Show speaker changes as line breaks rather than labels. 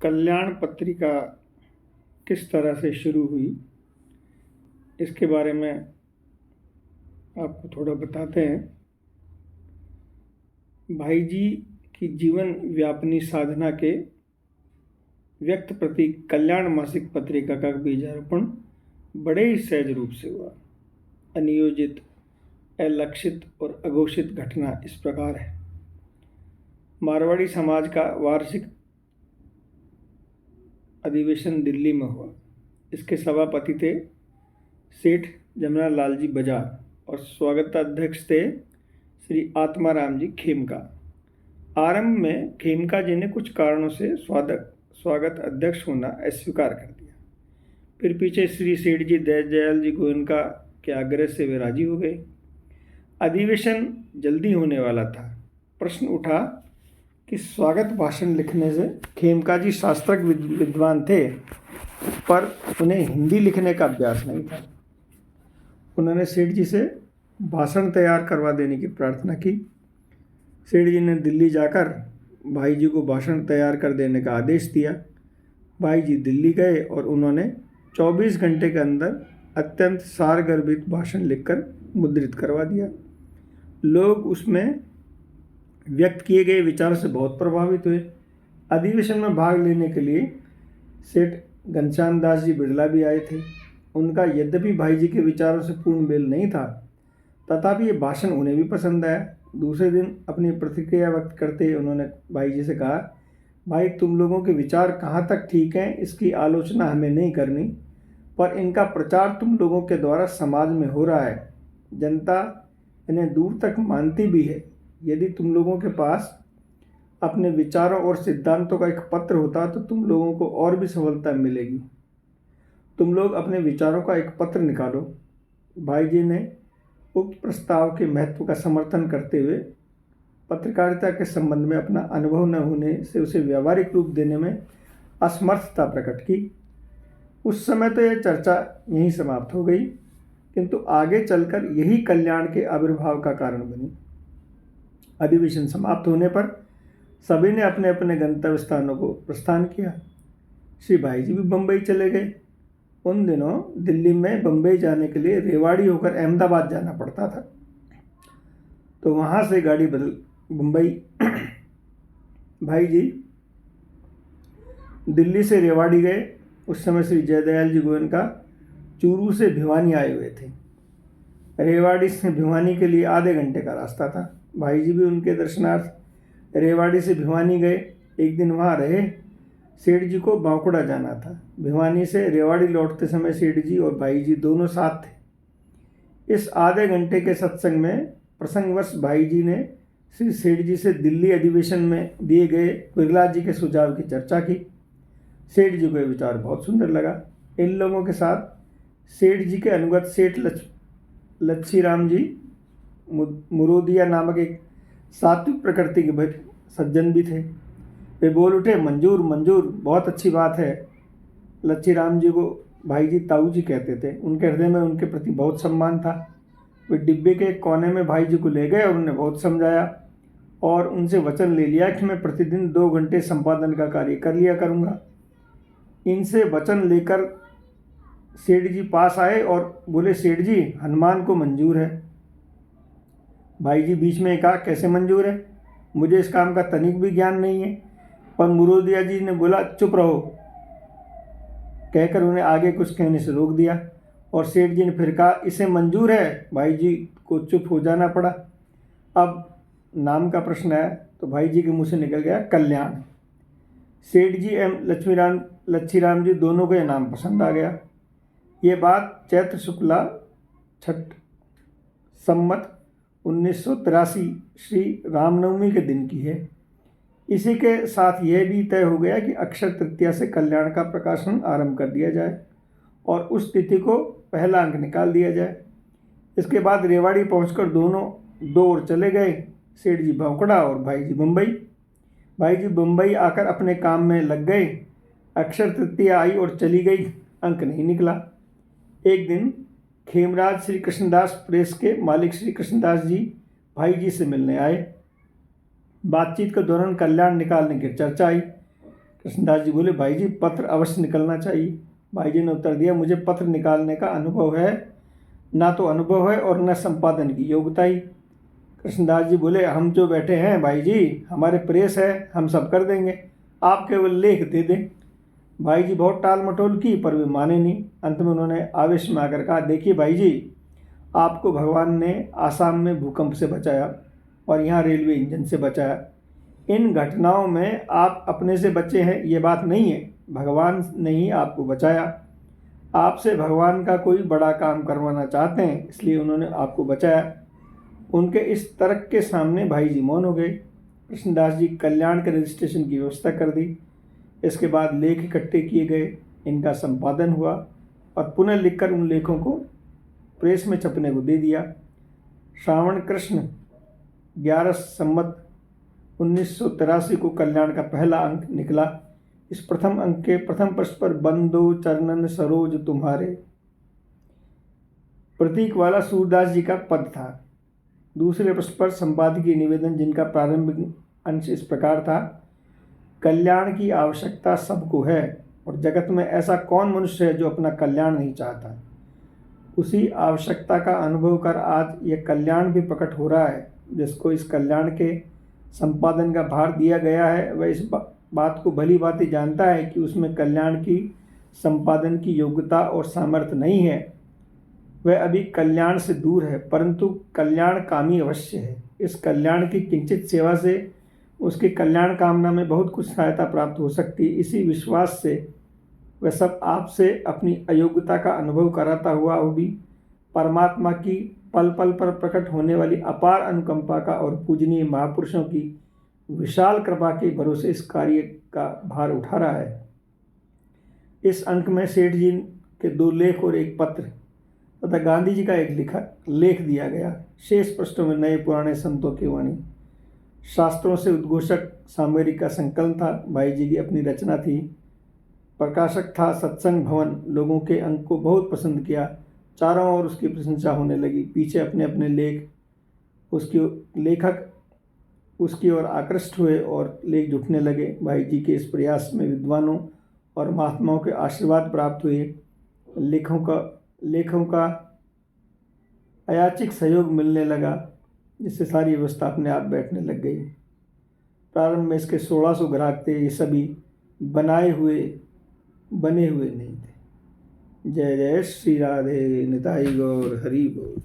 कल्याण पत्रिका किस तरह से शुरू हुई, इसके बारे में आपको थोड़ा बताते हैं। भाई जी की जीवन व्यापनी साधना के व्यक्त प्रतीक कल्याण मासिक पत्रिका का बीजारोपण बड़े ही सहज रूप से हुआ। अनियोजित, अलक्षित और अघोषित घटना इस प्रकार है। मारवाड़ी समाज का वार्षिक अधिवेशन दिल्ली में हुआ। इसके सभापति थे सेठ जमुना लाल जी बजाज और स्वागताध्यक्ष थे श्री आत्माराम जी खेमका। आरंभ में खेमका जी ने कुछ कारणों से स्वागत अध्यक्ष होना अस्वीकार कर दिया। फिर पीछे श्री सेठ जी दयाल जी गोयनका के आग्रह से वे राजी हो गए। अधिवेशन जल्दी होने वाला था। प्रश्न उठा कि स्वागत भाषण लिखने से, खेमका जी शास्त्रक विद्वान थे पर उन्हें हिंदी लिखने का अभ्यास नहीं था। उन्होंने सेठ जी से भाषण तैयार करवा देने की प्रार्थना की। सेठ जी ने दिल्ली जाकर भाई जी को भाषण तैयार कर देने का आदेश दिया। भाई जी दिल्ली गए और उन्होंने 24 घंटे के अंदर अत्यंत सारगर्भित भाषण लिखकर मुद्रित करवा दिया। लोग उसमें व्यक्त किए गए विचारों से बहुत प्रभावित हुए। अधिवेशन में भाग लेने के लिए सेठ घनश्याम दास जी बिड़ला भी आए थे। उनका यद्यपि भाई जी के विचारों से पूर्ण मेल नहीं था, तथापि ये भाषण उन्हें भी पसंद आया। दूसरे दिन अपनी प्रतिक्रिया व्यक्त करते हुए उन्होंने भाई जी से कहा, भाई तुम लोगों के विचार कहाँ तक ठीक हैं इसकी आलोचना हमें नहीं करनी, पर इनका प्रचार तुम लोगों के द्वारा समाज में हो रहा है। जनता इन्हें दूर तक मानती भी है। यदि तुम लोगों के पास अपने विचारों और सिद्धांतों का एक पत्र होता तो तुम लोगों को और भी सफलता मिलेगी। तुम लोग अपने विचारों का एक पत्र निकालो। भाई जी ने उक्त प्रस्ताव के महत्व का समर्थन करते हुए पत्रकारिता के संबंध में अपना अनुभव न होने से उसे व्यावहारिक रूप देने में असमर्थता प्रकट की। उस समय तो यह चर्चा यहीं समाप्त हो गई, किंतु आगे चलकर यही कल्याण के आविर्भाव का कारण बनी। अधिवेशन समाप्त होने पर सभी ने अपने अपने गंतव्य स्थानों को प्रस्थान किया। श्री भाई जी भी बम्बई चले गए। उन दिनों दिल्ली में बम्बई जाने के लिए रेवाड़ी होकर अहमदाबाद जाना पड़ता था, तो वहाँ से गाड़ी बदल बम्बई। भाई जी दिल्ली से रेवाड़ी गए। उस समय श्री जयदयाल जी गोयनका चूरू से भिवानी आए हुए थे। रेवाड़ी से भिवानी के लिए आधे घंटे का रास्ता था। भाई जी भी उनके दर्शनार्थ रेवाड़ी से भिवानी गए। एक दिन वहाँ रहे। सेठ जी को बांकुड़ा जाना था। भिवानी से रेवाड़ी लौटते समय सेठ जी और भाई जी दोनों साथ थे। इस आधे घंटे के सत्संग में प्रसंगवश भाई जी ने श्री सेठ जी से दिल्ली अधिवेशन में दिए गए बिरला जी के सुझाव की चर्चा की। सेठ जी को यह विचार बहुत सुंदर लगा। इन लोगों के साथ सेठ जी के अनुगत सेठ लच्छीराम जी मुरोदिया नामक एक सात्विक प्रकृति के सज्जन भी थे। वे बोल उठे, मंजूर मंजूर, बहुत अच्छी बात है। लच्छीराम जी को भाई जी ताऊ जी कहते थे। उनके हृदय में उनके प्रति बहुत सम्मान था। वे डिब्बे के एक कोने में भाई जी को ले गए और उन्हें बहुत समझाया और उनसे वचन ले लिया कि मैं प्रतिदिन 2 घंटे संपादन का कार्य कर लिया करूँगा। इनसे वचन लेकर सेठ जी पास आए और बोले, सेठ जी हनुमान को मंजूर है। भाई जी बीच में कहा, कैसे मंजूर है, मुझे इस काम का तनिक भी ज्ञान नहीं है। पर मुरोदिया जी ने बोला, चुप रहो, कहकर उन्हें आगे कुछ कहने से रोक दिया। और सेठ जी ने फिर कहा, इसे मंजूर है। भाई जी को चुप हो जाना पड़ा। अब नाम का प्रश्न है तो भाई जी के मुंह से निकल गया कल्याण। सेठ जी एवं लच्छीराम जी दोनों को यह नाम पसंद आ गया। ये बात चैत्र शुक्ला छठ संमत 1983 श्री रामनवमी के दिन की है। इसी के साथ यह भी तय हो गया कि अक्षय तृतीया से कल्याण का प्रकाशन आरंभ कर दिया जाए और उस तिथि को पहला अंक निकाल दिया जाए। इसके बाद रेवाड़ी पहुंचकर दोनों दो ओर चले गए, सेठ जी बांकुड़ा और भाई जी मुंबई। भाई जी मुंबई आकर अपने काम में लग गए। अक्षय तृतीया आई और चली गई, अंक नहीं निकला। एक दिन खेमराज श्री कृष्णदास प्रेस के मालिक श्री कृष्णदास जी भाई जी से मिलने आए। बातचीत के दौरान कल्याण निकालने की चर्चा आई। कृष्णदास जी बोले, भाई जी पत्र अवश्य निकलना चाहिए। भाई जी ने उत्तर दिया, मुझे पत्र निकालने का अनुभव है, ना तो अनुभव है और न संपादन की योग्यता ही। कृष्णदास जी बोले, हम जो बैठे हैं भाई जी, हमारे प्रेस है, हम सब कर देंगे, आप केवल लेख दे दें। भाई जी बहुत टाल मटोल की, पर वे माने नहीं। अंत में उन्होंने आवेश में आकर कहा, देखिए भाई जी, आपको भगवान ने आसाम में भूकंप से बचाया और यहाँ रेलवे इंजन से बचाया। इन घटनाओं में आप अपने से बचे हैं ये बात नहीं है, भगवान ने ही आपको बचाया। आपसे भगवान का कोई बड़ा काम करवाना चाहते हैं, इसलिए उन्होंने आपको बचाया। उनके इस तर्क के सामने भाई जी मौन हो गए। कृष्णदास जी कल्याण के रजिस्ट्रेशन की व्यवस्था कर दी। इसके बाद लेख इकट्ठे किए गए, इनका संपादन हुआ और पुनः लिखकर उन लेखों को प्रेस में छपने को दे दिया। श्रावण कृष्ण 11 संवत 1983 को कल्याण का पहला अंक निकला। इस प्रथम अंक के प्रथम पृष्ठ पर बंदो चरणन सरोज तुम्हारे प्रतीक वाला सूरदास जी का पद था। दूसरे पृष्ठ पर संपादकीय निवेदन, जिनका प्रारंभिक अंश इस प्रकार था, कल्याण की आवश्यकता सबको है और जगत में ऐसा कौन मनुष्य है जो अपना कल्याण नहीं चाहता। उसी आवश्यकता का अनुभव कर आज यह कल्याण भी प्रकट हो रहा है। जिसको इस कल्याण के संपादन का भार दिया गया है, वह इस बात को भली भांति जानता है कि उसमें कल्याण की संपादन की योग्यता और सामर्थ्य नहीं है। वह अभी कल्याण से दूर है, परंतु कल्याण कामी अवश्य है। इस कल्याण की किंचित सेवा से उसकी कल्याण कामना में बहुत कुछ सहायता प्राप्त हो सकती है। इसी विश्वास से वह सब आपसे अपनी अयोग्यता का अनुभव कराता हुआ भी परमात्मा की पल पल पर प्रकट होने वाली अपार अनुकंपा का और पूजनीय महापुरुषों की विशाल कृपा के भरोसे इस कार्य का भार उठा रहा है। इस अंक में सेठ जी के 2 लेख और एक पत्र तथा गांधी जी का एक लेख दिया गया। शेष पृष्ठों में नए पुराने संतों की वाणी, शास्त्रों से उद्घोषक सामग्री का संकलन था। भाई जी की अपनी रचना थी। प्रकाशक था सत्संग भवन। लोगों के अंक को बहुत पसंद किया, चारों ओर उसकी प्रशंसा होने लगी। पीछे अपने अपने लेखक उसकी ओर आकृष्ट हुए और लेख जुटने लगे। भाई जी के इस प्रयास में विद्वानों और महात्माओं के आशीर्वाद प्राप्त हुए। लेखों का अयाचिक सहयोग मिलने लगा, जिससे सारी व्यवस्था अपने आप बैठने लग गई। प्रारंभ में इसके 1600 ग्राहक थे। ये सभी बने हुए नहीं थे। जय जय श्री राधे, निताई गौर, हरि बोल।